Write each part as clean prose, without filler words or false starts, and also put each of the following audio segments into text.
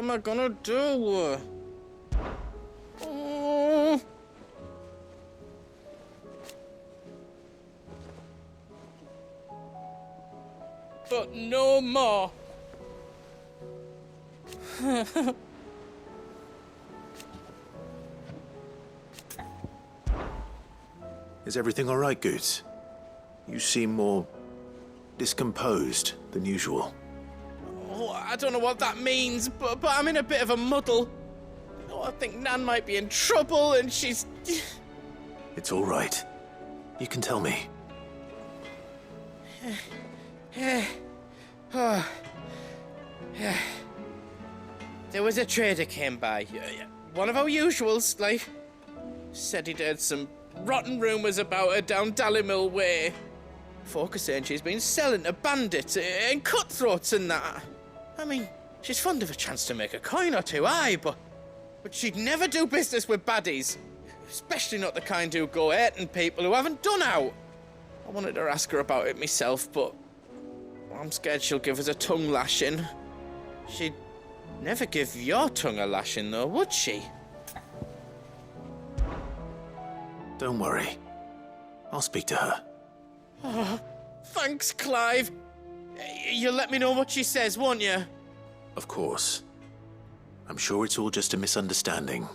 am I gonna do? Oh. But no more. Is everything all right, Goose? You seem more discomposed than usual. Oh, I don't know what that means, but I'm in a bit of a muddle. Oh, I think Nan might be in trouble and she's... It's all right. You can tell me. There was a trader came by. One of our usuals, like. Said he'd heard some rotten rumours about her down Dallimil Way. Folk are saying she's been selling to bandits and cutthroats and that. I mean, she's fond of a chance to make a coin or two, aye, but she'd never do business with baddies. Especially not the kind who go hurting people who haven't done out. I wanted to ask her about it myself, but I'm scared she'll give us a tongue lashing. She'd never give your tongue a lashing, though, would she? Don't worry. I'll speak to her. Oh, thanks, Clive. You'll let me know what she says, won't you? Of course. I'm sure it's all just a misunderstanding.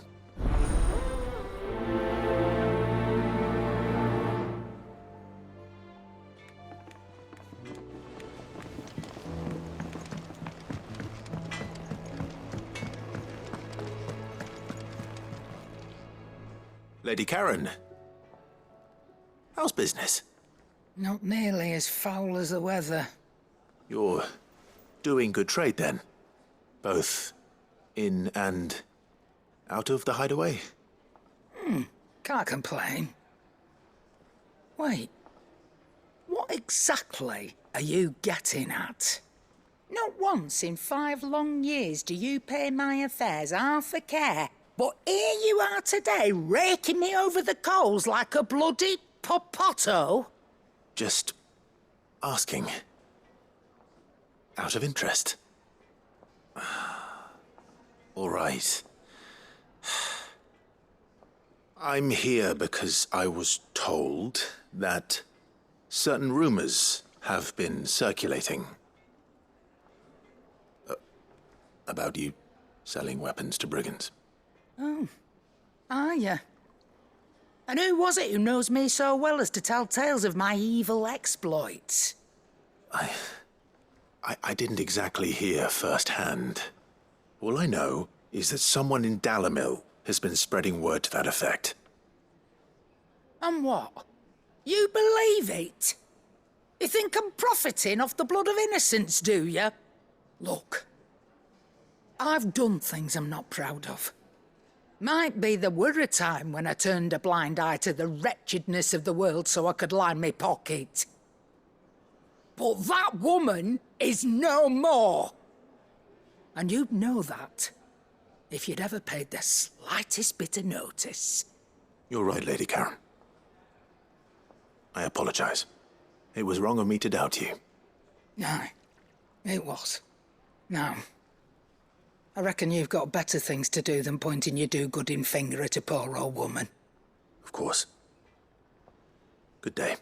Lady Karen, how's business? Not nearly as foul as the weather. You're doing good trade then? Both in and out of the hideaway? Can't complain. Wait, what exactly are you getting at? Not once in 5 long years do you pay my affairs half a care. But here you are today, raking me over the coals like a bloody popoto? Just asking. Out of interest. All right. I'm here because I was told that certain rumors have been circulating. About you selling weapons to brigands. Oh, are you? And who was it who knows me so well as to tell tales of my evil exploits? I didn't exactly hear firsthand. All I know is that someone in Dallimil has been spreading word to that effect. And what? You believe it? You think I'm profiting off the blood of innocents, do you? Look, I've done things I'm not proud of. Might be there were a time when I turned a blind eye to the wretchedness of the world so I could line my pocket. But that woman is no more. And you'd know that if you'd ever paid the slightest bit of notice. You're right, Lady Karen. I apologize. It was wrong of me to doubt you. Aye, it was. Now, I reckon you've got better things to do than pointing your do-gooding finger at a poor old woman. Of course. Good day.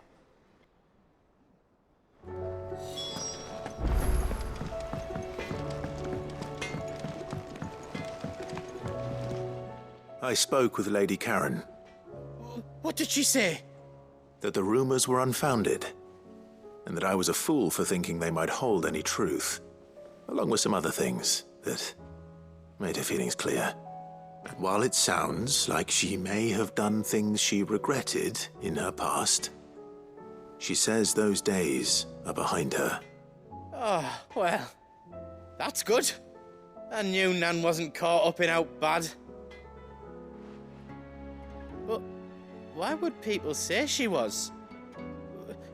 I spoke with Lady Karen. What did she say? That the rumors were unfounded, and that I was a fool for thinking they might hold any truth, along with some other things that made her feelings clear. And while it sounds like she may have done things she regretted in her past, she says those days are behind her. Oh, well, that's good. I knew Nan wasn't caught up in out bad. But why would people say she was?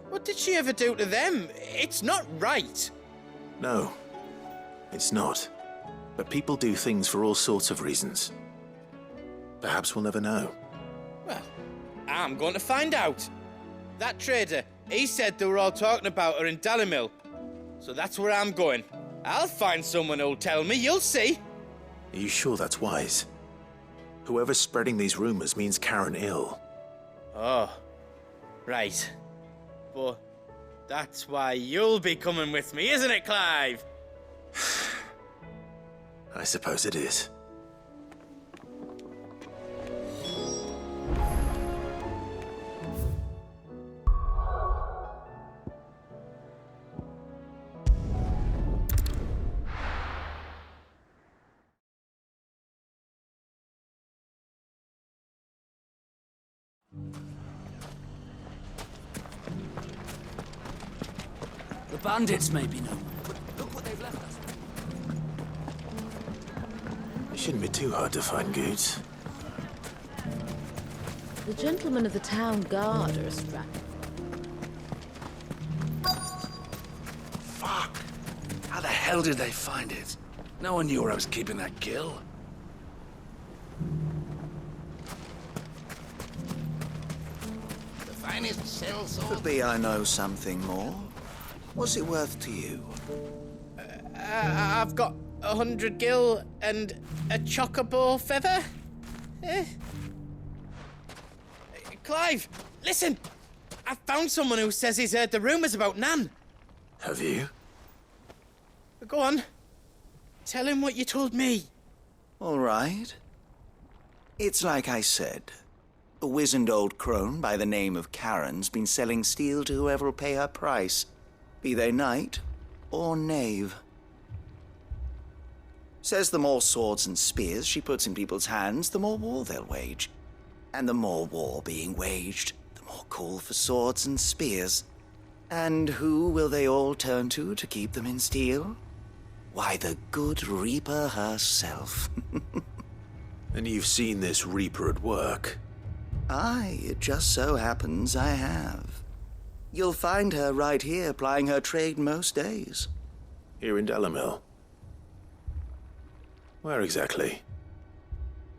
What did she ever do to them? It's not right. No, it's not. But people do things for all sorts of reasons. Perhaps we'll never know. Well, I'm going to find out. That trader, he said they were all talking about her in Dallimil. So that's where I'm going. I'll find someone who'll tell me, you'll see. Are you sure that's wise? Whoever's spreading these rumors means Karen ill. Oh, right. But that's why you'll be coming with me, isn't it, Clive? I suppose it is. The bandits may be no more, but look what they've left us. It shouldn't be too hard to find Goots. The gentlemen of the town guard are strapped. Fuck! How the hell did they find it? No one knew where I was keeping that gill. The finest cells Could be I know something more. What's it worth to you? I've got 100 gil and a chocobo feather. Eh? Clive, listen! I found someone who says he's heard the rumors about Nan. Have you? Go on. Tell him what you told me. All right. It's like I said. A wizened old crone by the name of Karen's been selling steel to whoever'll pay her price, be they knight or knave. Says the more swords and spears she puts in people's hands, the more war they'll wage. And the more war being waged, the more call for swords and spears. And who will they all turn to keep them in steel? Why, the good Reaper herself. And you've seen this Reaper at work? Aye, it just so happens I have. You'll find her right here plying her trade most days. Here in Delamil? Where exactly?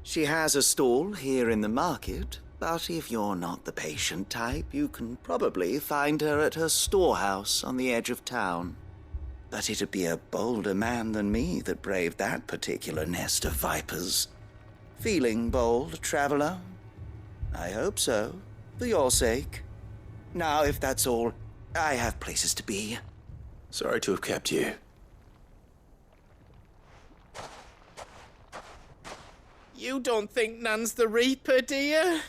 She has a stall here in the market, but if you're not the patient type, you can probably find her at her storehouse on the edge of town. But it'd be a bolder man than me that braved that particular nest of vipers. Feeling bold, traveler? I hope so, for your sake. Now, if that's all, I have places to be. Sorry to have kept you. You don't think Nan's the Reaper, do you?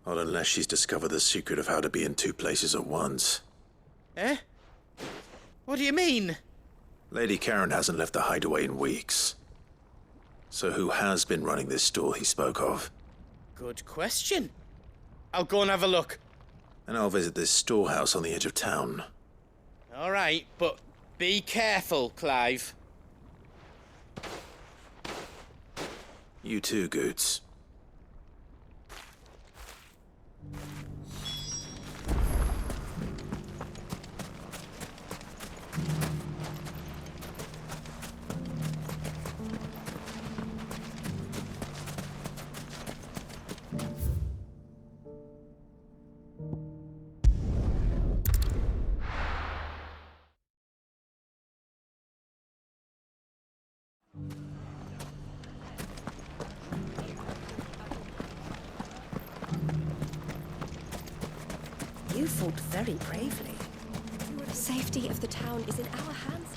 Not unless she's discovered the secret of how to be in two places at once. Eh? What do you mean? Lady Karen hasn't left the hideaway in weeks. So who has been running this store he spoke of? Good question. I'll go and have a look. And I'll visit this storehouse on the edge of town. All right, but be careful, Clive. You too, Goots. You fought very bravely. The safety of the town is in our hands.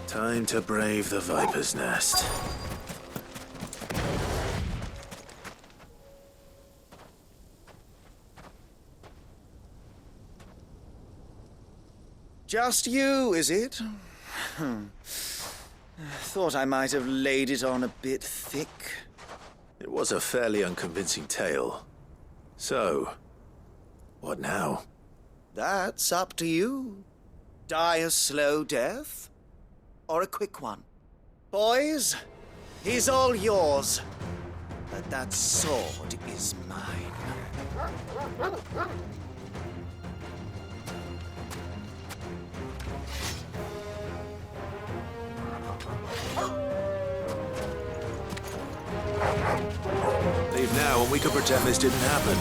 Time to brave the Viper's Nest. Just you, is it? Thought I might have laid it on a bit thick. It was a fairly unconvincing tale. So, what now? That's up to you. Die a slow death, or a quick one. Boys, he's all yours. But that sword is mine. Leave now and we could pretend this didn't happen.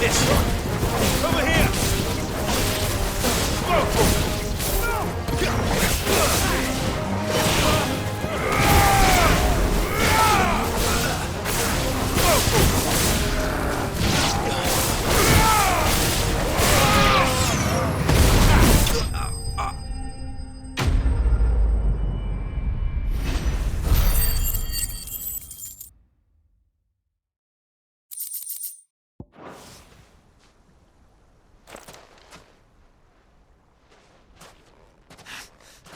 this. Over here.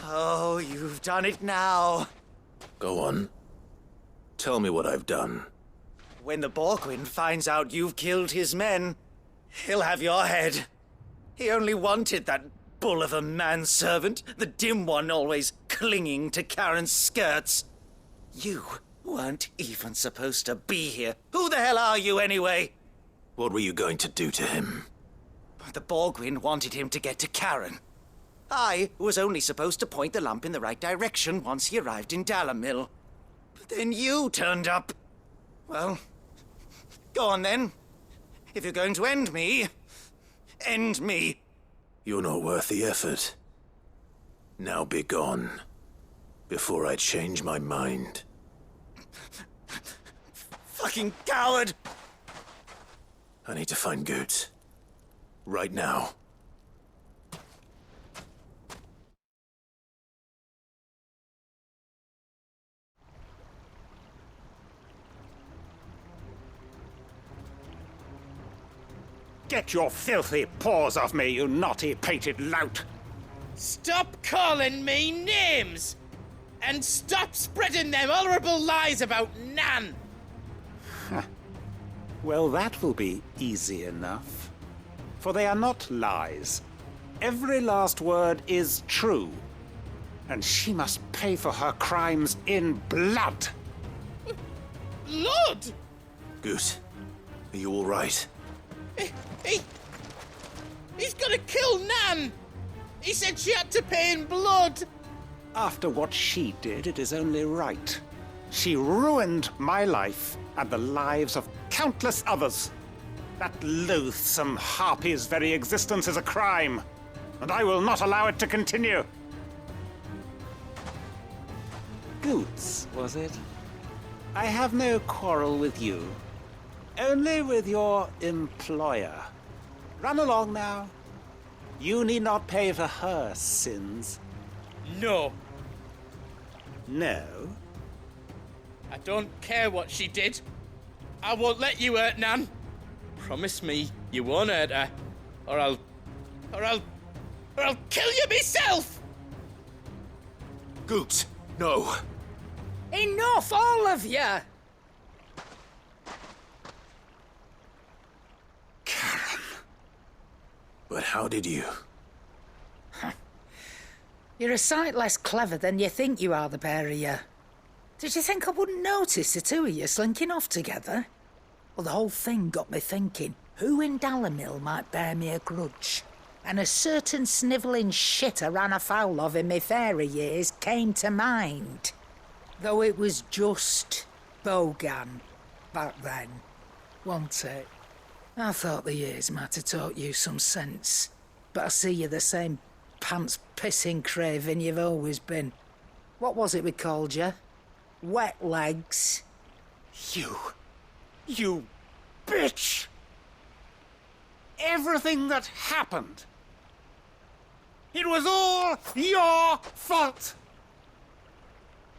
Oh, you've done it now. Go on. Tell me what I've done. When the Borgwyn finds out you've killed his men, he'll have your head. He only wanted that bull of a manservant, the dim one always clinging to Karen's skirts. You weren't even supposed to be here. Who the hell are you anyway? What were you going to do to him? The Borgwyn wanted him to get to Karen. I was only supposed to point the lamp in the right direction once he arrived in Dalamil. But then you turned up. Well, go on then. If you're going to end me, end me. You're not worth the effort. Now be gone, before I change my mind. Fucking coward! I need to find Goots. Right now. Get your filthy paws off me, you naughty-pated lout! Stop calling me names! And stop spreading them horrible lies about Nan! Well, that will be easy enough. For they are not lies. Every last word is true. And she must pay for her crimes in blood. Lord! Goot, are you all right? He's gonna kill Nan! He said she had to pay in blood! After what she did, it is only right. She ruined my life and the lives of countless others. That loathsome harpy's very existence is a crime, and I will not allow it to continue. Goots, was it? I have no quarrel with you. Only with your employer. Run along now. You need not pay for her sins. No. No? I don't care what she did. I won't let you hurt Nan. Promise me you won't hurt her, or I'll kill you myself! Goots, no. Enough, all of you! Karen. But how did you? You're a sight less clever than you think you are, the pair of you. Did you think I wouldn't notice the two of you slinking off together? Well, the whole thing got me thinking, who in Dalamil might bear me a grudge? And a certain snivelling shit I ran afoul of in my fairy years came to mind. Though it was just Bogan back then, wasn't it? I thought the years might have taught you some sense, but I see you're the same pants-pissing craven you've always been. What was it we called you? Wet legs? You bitch! Everything that happened, it was all your fault!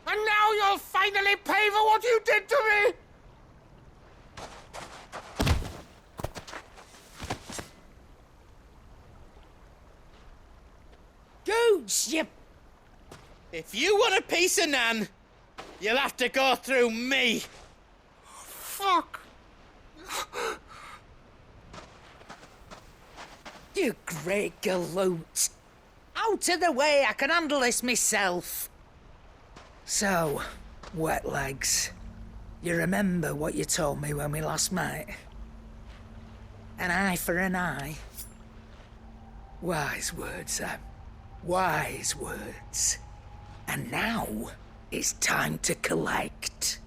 And now you'll finally pay for what you did to me! Goots, you... If you want a piece of Nan, you'll have to go through me. Fuck! You great galoot. Out of the way, I can handle this myself. So, wet legs, you remember what you told me when we last met? An eye for an eye. Wise words, Sam. Wise words. And now, it's time to collect.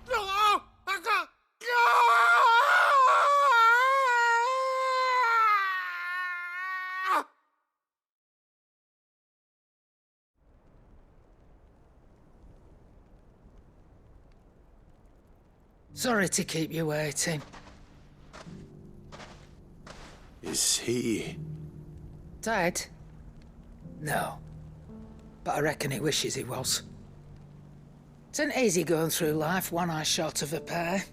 No! I can't! No! Sorry to keep you waiting. Is he... Dead? No. But I reckon he wishes he was. It ain't easy going through life one eye short of a pair.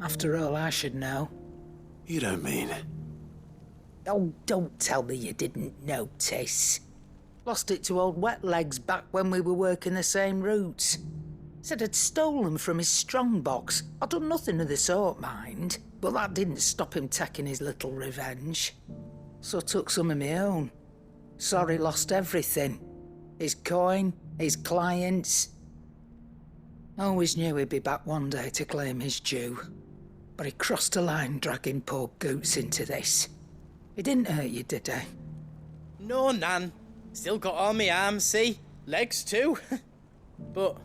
After all, I should know. You don't mean... Oh, don't tell me you didn't notice. Lost it to old Wet Legs back when we were working the same routes. Said I'd stolen from his strongbox. I'd done nothing of the sort, mind. But that didn't stop him taking his little revenge. So I took some of my own. Sorry, lost everything. His coin, his clients. Always knew he'd be back one day to claim his due. But he crossed a line dragging poor Goots into this. He didn't hurt you, did he? No, Nan. Still got all my arms, see? Legs too. But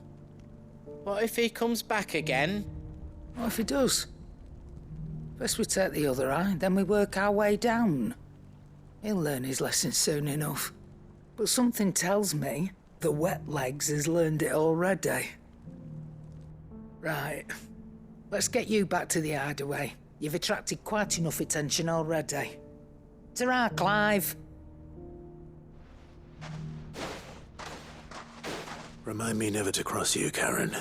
what if he comes back again? What if he does? First we take the other eye, then we work our way down. He'll learn his lesson soon enough. But something tells me the Wet Legs has learned it already. Right. Let's get you back to the hideaway. You've attracted quite enough attention already. Ta-ra, Clive. Remind me never to cross you, Karen.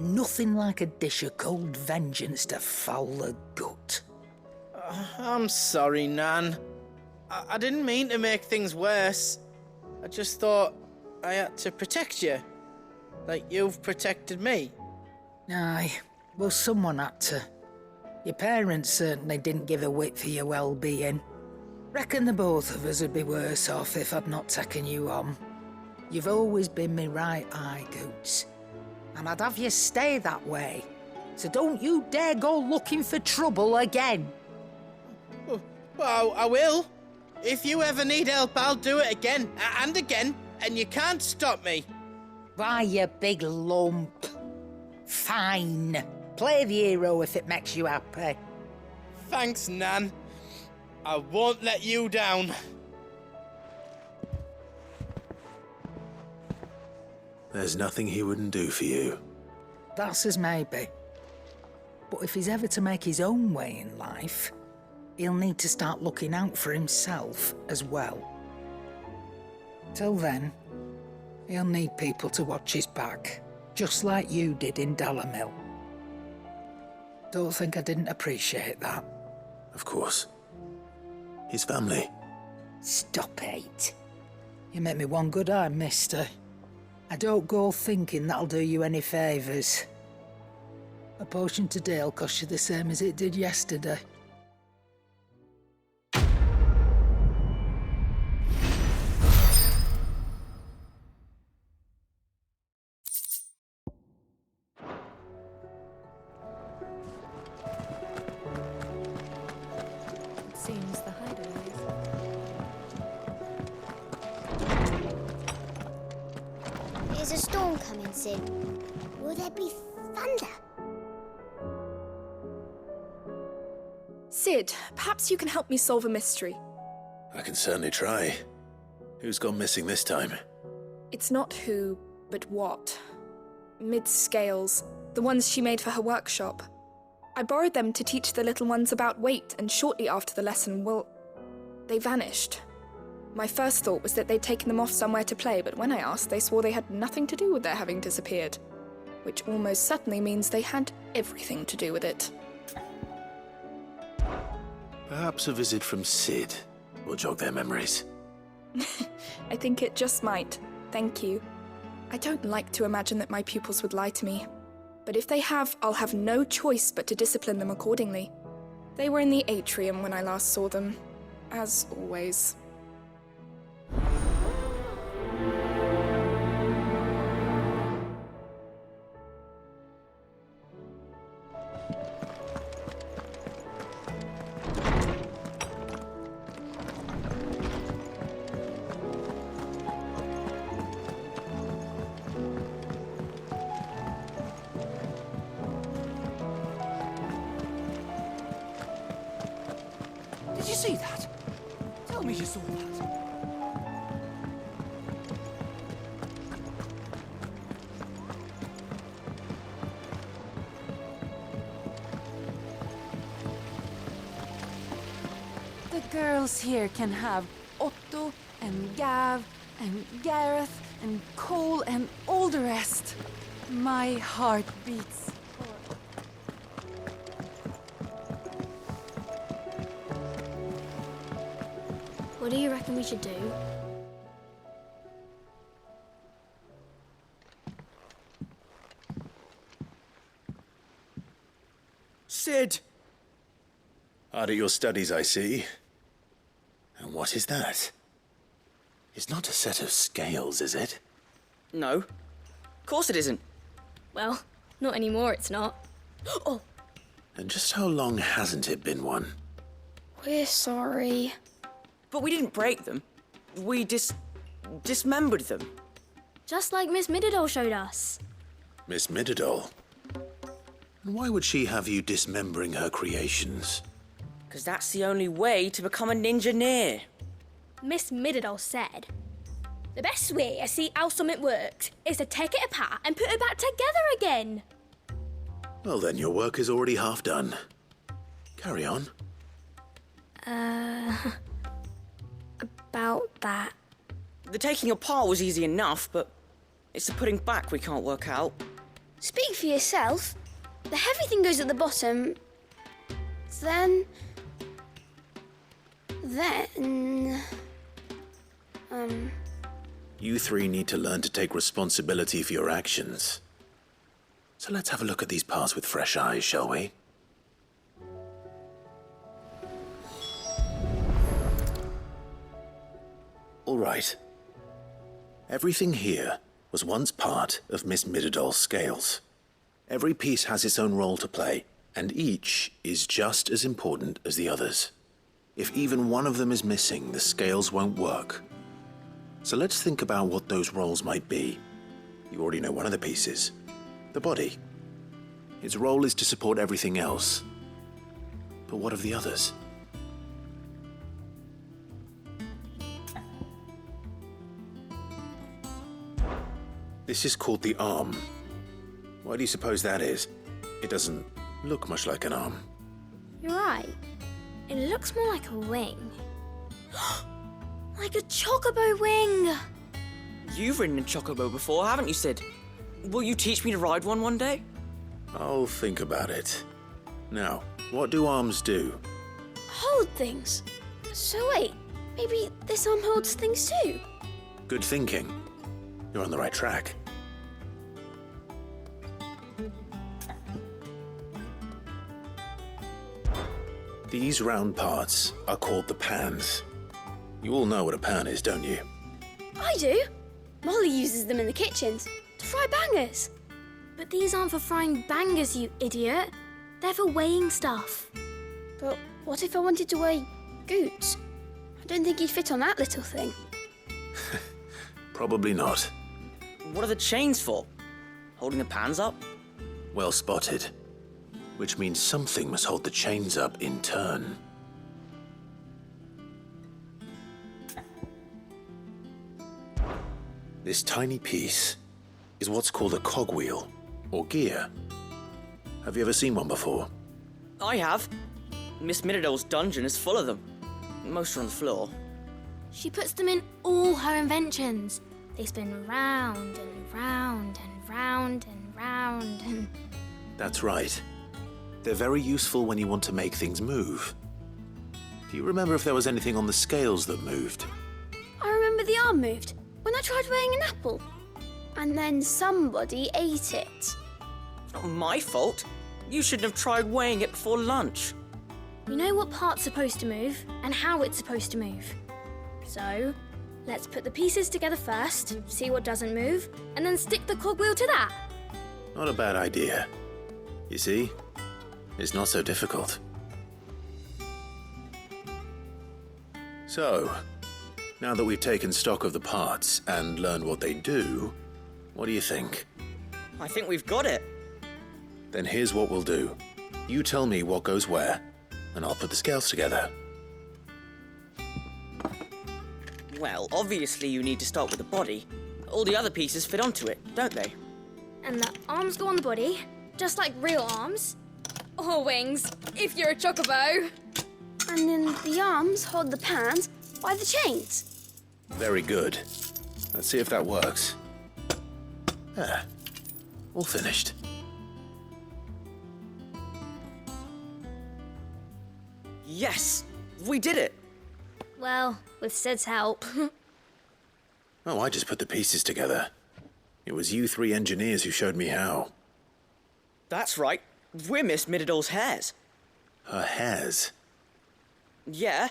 Nothing like a dish of cold vengeance to foul the gut. I'm sorry, Nan. I didn't mean to make things worse. I just thought I had to protect you. Like you've protected me. Aye, well, someone had to. Your parents certainly didn't give a whit for your well-being. Reckon the both of us would be worse off if I'd not taken you on. You've always been me right eye, Goots. And I'd have you stay that way. So don't you dare go looking for trouble again. Well, I will. If you ever need help, I'll do it again and again, and you can't stop me. Why, you big lump. Fine. Play the hero if it makes you happy. Thanks, Nan. I won't let you down. There's nothing he wouldn't do for you. That's as maybe. But if he's ever to make his own way in life, he'll need to start looking out for himself as well. Till then, he'll need people to watch his back, just like you did in Dalamil. Don't think I didn't appreciate that. Of course. His family. Stop it. You make me one good eye, mister. I don't go thinking that'll do you any favours. A potion today'll cost you the same as it did yesterday. Seems the hideaway. There's a storm coming soon. Will there be thunder? Sid, perhaps you can help me solve a mystery. I can certainly try. Who's gone missing this time? It's not who, but what. Mid-scales, the ones she made for her workshop. I borrowed them to teach the little ones about weight, and shortly after the lesson, well, they vanished. My first thought was that they'd taken them off somewhere to play, but when I asked, they swore they had nothing to do with their having disappeared. Which almost certainly means they had everything to do with it. Perhaps a visit from Sid will jog their memories. I think it just might. Thank you. I don't like to imagine that my pupils would lie to me. But if they have, I'll have no choice but to discipline them accordingly. They were in the atrium when I last saw them, as always. see that? Tell me you saw that. The girls here can have Otto and Gav and Gareth and Cole and all the rest. My heart beats. What do you reckon we should do? Sid! Hard at your studies, I see. And what is that? It's not a set of scales, is it? No. Of course it isn't. Well, not anymore, it's not. Oh! And just how long hasn't it been one? We're sorry. But we didn't break them. We dismembered them. Just like Miss Mididol showed us. Miss Mididol? And why would she have you dismembering her creations? Because that's the only way to become a ninja-neer. Miss Mididol said, the best way to see how something works is to take it apart and put it back together again. Well then, your work is already half done. Carry on. About that. The taking apart was easy enough, but it's the putting back we can't work out. Speak for yourself. The heavy thing goes at the bottom. Then... You three need to learn to take responsibility for your actions. So let's have a look at these parts with fresh eyes, shall we? All right. Everything here was once part of Miss Mididol's scales. Every piece has its own role to play, and each is just as important as the others. If even one of them is missing, the scales won't work. So let's think about what those roles might be. You already know one of the pieces. The body. Its role is to support everything else. But what of the others? This is called the arm. Why do you suppose that is? It doesn't look much like an arm. You're right. It looks more like a wing. Like a chocobo wing! You've ridden a chocobo before, haven't you, Sid? Will you teach me to ride one day? I'll think about it. Now, what do arms do? Hold things. So wait, maybe this arm holds things too? Good thinking. You're on the right track. These round parts are called the pans. You all know what a pan is, don't you? I do. Molly uses them in the kitchens to fry bangers. But these aren't for frying bangers, you idiot. They're for weighing stuff. But what if I wanted to weigh Goots? I don't think he'd fit on that little thing. Probably not. What are the chains for? Holding the pans up? Well spotted. Which means something must hold the chains up in turn. This tiny piece is what's called a cogwheel, or gear. Have you ever seen one before? I have. Miss Mididol's dungeon is full of them. Most are on the floor. She puts them in all her inventions. They spin round and round and round and round and... That's right. They're very useful when you want to make things move. Do you remember if there was anything on the scales that moved? I remember the arm moved when I tried weighing an apple. And then somebody ate it. Not my fault. You shouldn't have tried weighing it before lunch. We know what part's supposed to move and how it's supposed to move. So, let's put the pieces together first, see what doesn't move, and then stick the cogwheel to that. Not a bad idea. You see? It's not so difficult. So, now that we've taken stock of the parts and learned what they do, what do you think? I think we've got it. Then here's what we'll do. You tell me what goes where, and I'll put the scales together. Well, obviously you need to start with the body. All the other pieces fit onto it, don't they? And the arms go on the body, just like real arms. Or wings, if you're a chocobo. And then the arms hold the pans by the chains. Very good. Let's see if that works. There. All finished. Yes! We did it! Well, with Sid's help. Oh, I just put the pieces together. It was you three engineers who showed me how. That's right. We're Miss Middledor's hairs. Her hairs? Yeah,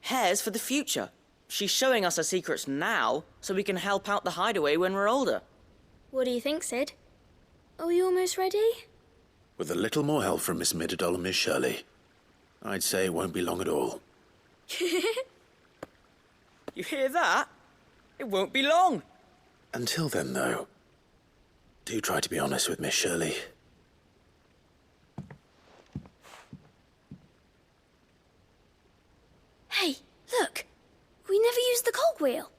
hairs for the future. She's showing us her secrets now, so we can help out the hideaway when we're older. What do you think, Sid? Are we almost ready? With a little more help from Miss Middledor and Miss Shirley, I'd say it won't be long at all. You hear that? It won't be long. Until then, though, do try to be honest with Miss Shirley. Hey, look! We never used the cogwheel.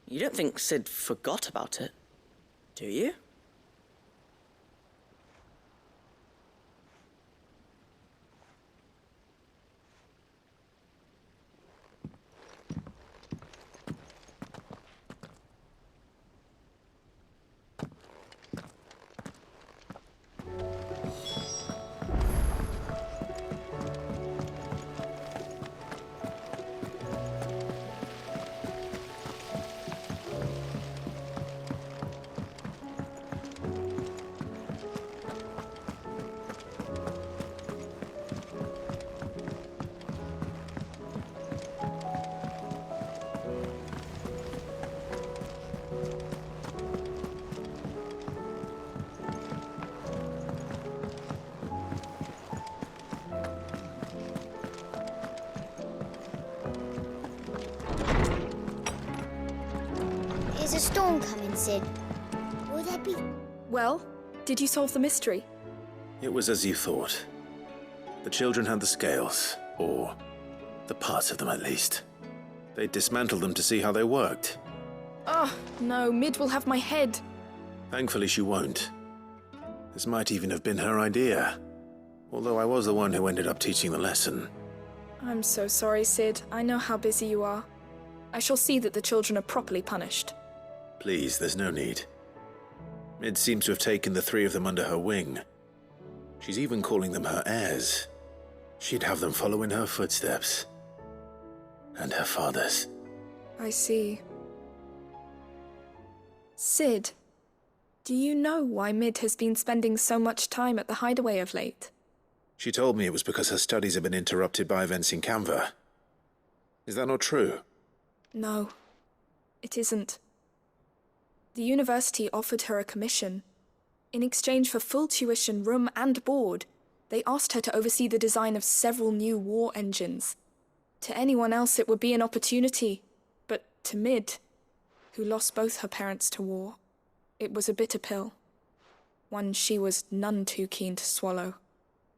You don't think Sid forgot about it, do you? Is a storm coming, Sid? Will there be... Well, did you solve the mystery? It was as you thought. The children had the scales, or the parts of them at least. They dismantled them to see how they worked. Oh, no, Mid will have my head. Thankfully she won't. This might even have been her idea. Although I was the one who ended up teaching the lesson. I'm so sorry, Sid. I know how busy you are. I shall see that the children are properly punished. Please, there's no need. Mid seems to have taken the three of them under her wing. She's even calling them her heirs. She'd have them follow in her footsteps. And her father's. I see. Sid, do you know why Mid has been spending so much time at the hideaway of late? She told me it was because her studies have been interrupted by events in Canva. Is that not true? No, it isn't. The university offered her a commission. In exchange for full tuition, room and board, they asked her to oversee the design of several new war engines. To anyone else it would be an opportunity, but to Mid, who lost both her parents to war, it was a bitter pill. One she was none too keen to swallow.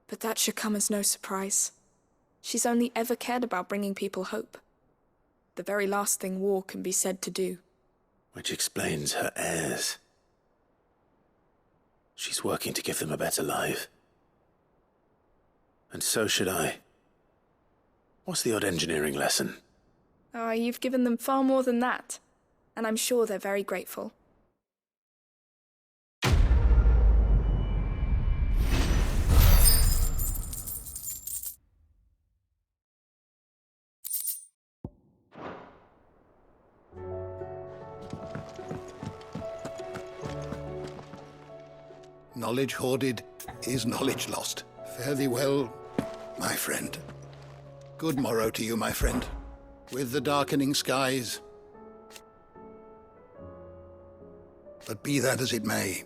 But that should come as no surprise. She's only ever cared about bringing people hope. The very last thing war can be said to do. Which explains her heirs. She's working to give them a better life. And so should I. What's the odd engineering lesson? Ah, you've given them far more than that. And I'm sure they're very grateful. Knowledge hoarded is knowledge lost. Fare thee well, my friend. Good morrow to you, my friend. With the darkening skies. But be that as it may.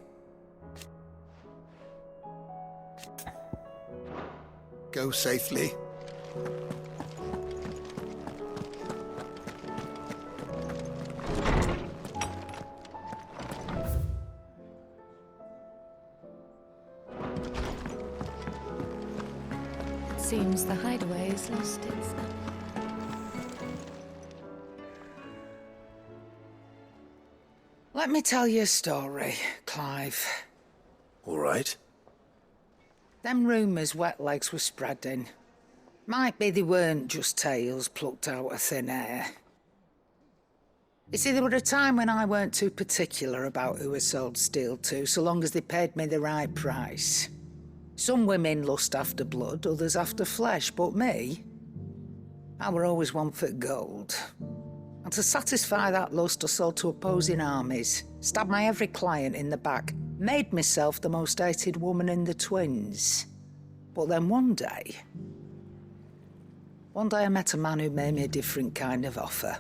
Go safely. Seems the hideaway has lost its... Let me tell you a story, Clive. All right. Them rumours wet legs were spreading. Might be they weren't just tales plucked out of thin air. You see, there were a time when I weren't too particular about who I sold steel to, so long as they paid me the right price. Some women lust after blood, others after flesh, but me, I were always one for gold. And to satisfy that lust, I sold to opposing armies, stabbed my every client in the back, made myself the most hated woman in the twins. But then one day I met a man who made me a different kind of offer.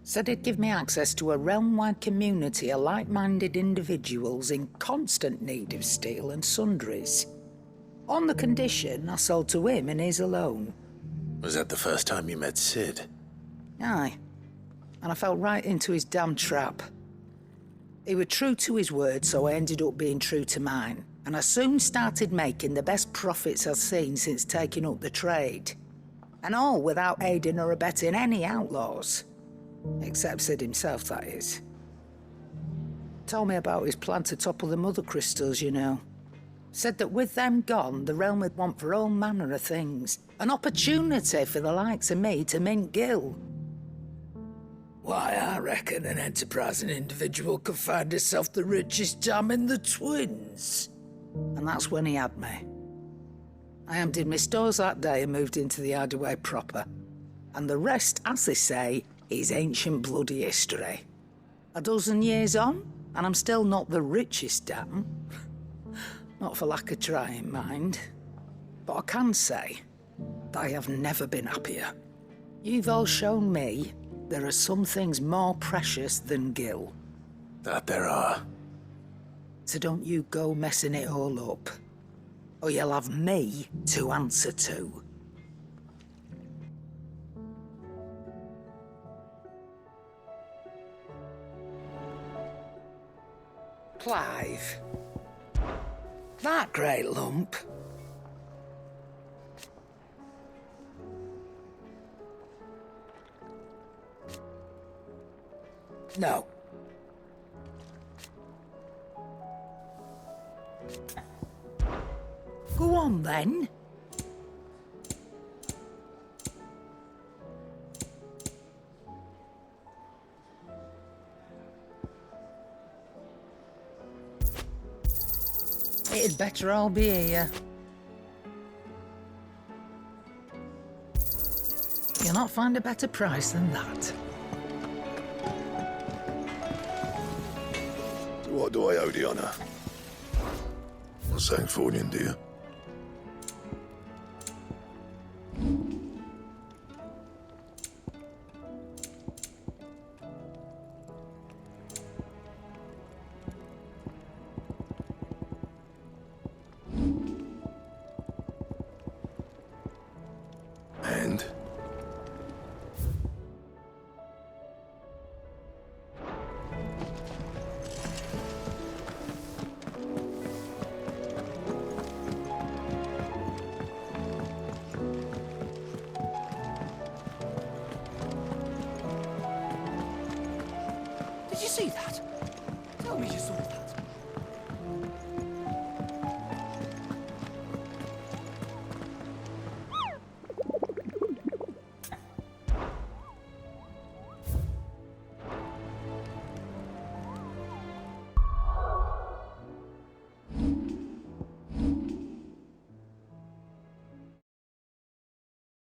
Said he'd give me access to a realm-wide community of like-minded individuals in constant need of steel and sundries. On the condition I sold to him and his alone. Was that the first time you met Sid? Aye. And I fell right into his damn trap. He was true to his word, so I ended up being true to mine. And I soon started making the best profits I've seen since taking up the trade. And all without aiding or abetting any outlaws. Except Sid himself, that is. Told me about his plan to topple the mother crystals, you know. Said that with them gone, the realm would want for all manner of things. An opportunity for the likes of me to mint gil. Why, I reckon an enterprising individual could find himself the richest dam in the twins. And that's when he had me. I emptied my stores that day and moved into the hideaway proper. And the rest, as they say, is ancient bloody history. A dozen years on, and I'm still not the richest dam. Not for lack of trying, mind. But I can say that I have never been happier. You've all shown me there are some things more precious than gil. That there are. So don't you go messing it all up, or you'll have me to answer to. Clive. That great lump. No. Go on, then. It'd better all be here. You'll not find a better price than that. What do I owe the honor? Not saying fortune, do you? And? Did you see that? Tell me you saw that.